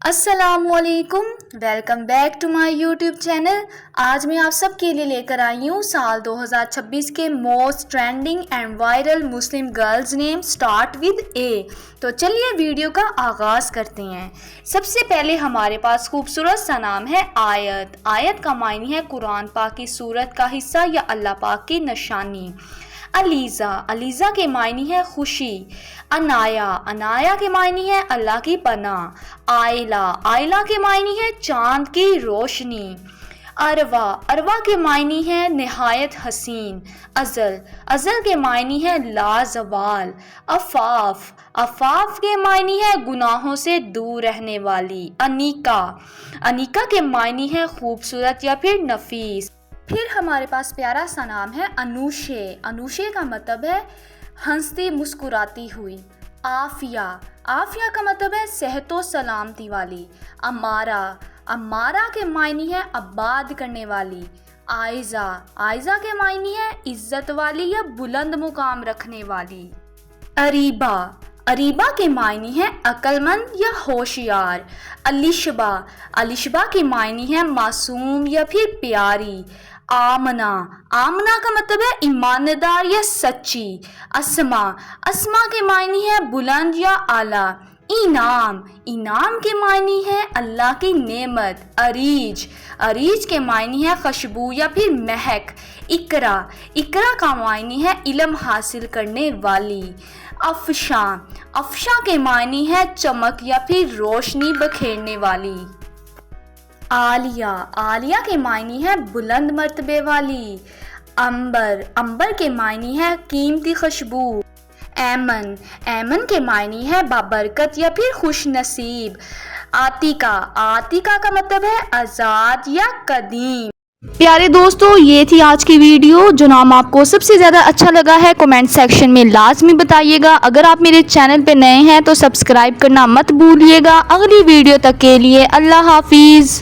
السلام علیکم، welcome back to my YouTube channel. آج میں آپ سب کے لیے لے کر آئی ہوں سال 2026 کے most trending and viral Muslim girls name start with a. تو چلیے ویڈیو کا آغاز کرتے ہیں۔ سب سے پہلے ہمارے پاس خوبصورت سا نام ہے آیت۔ آیت کا معنی ہے قرآن پاک کی سورت کا حصہ یا اللہ پاک کی نشانی۔ علیزہ، علیزہ کے معنی ہے خوشی۔ عنایا، عنایا کے معنی ہے اللہ کی پناہ۔ عائلہ، عائلہ کے معنی ہے چاند کی روشنی۔ اروا، اروا کے معنی ہے نہایت حسین۔ ازل، ازل کے معنی ہے لازوال۔ عفاف، عفاف کے معنی ہے گناہوں سے دور رہنے والی۔ انیکا، انیکا کے معنی ہے خوبصورت یا پھر نفیس۔ پھر ہمارے پاس پیارا سا نام ہے انوشے۔ انوشے کا مطلب ہے ہنستی مسکراتی ہوئی۔ عافیہ، عافیہ کا مطلب ہے صحت و سلامتی والی۔ امارہ، امارہ کے معنی ہے آباد کرنے والی۔ عائزہ، عائزہ کے معنی ہے عزت والی یا بلند مقام رکھنے والی۔ اریبہ، اریبہ کے معنی ہے عقل مند یا ہوشیار۔ الشبہ، الشبہ کے معنی ہے معصوم یا پھر پیاری۔ آمنہ، آمنہ کا مطلب ہے ایماندار یا سچی۔ اسما، اسما کے معنی ہے بلند یا اعلیٰ۔ انعام، انعام کے معنی ہے اللہ کی نعمت۔ عریج، عریج کے معنی ہے خوشبو یا پھر مہک۔ اقرا، اقرا کا معنی ہے علم حاصل کرنے والی۔ افشاں، افشاں کے معنی ہے چمک یا پھر روشنی بکھیرنے والی۔ عالیہ، عالیہ کے معنی ہے بلند مرتبے والی۔ عنبر، عنبر کے معنی ہے قیمتی خوشبو۔ ایمن، ایمن کے معنی ہے بابرکت یا پھر خوش نصیب۔ عاتقہ، عاتقہ کا مطلب ہے آزاد یا قدیم۔ پیارے دوستو، یہ تھی آج کی ویڈیو۔ جو نام آپ کو سب سے زیادہ اچھا لگا ہے کمنٹ سیکشن میں لازمی بتائیے گا۔ اگر آپ میرے چینل پہ نئے ہیں تو سبسکرائب کرنا مت بھولیے گا۔ اگلی ویڈیو تک کے لیے اللہ حافظ۔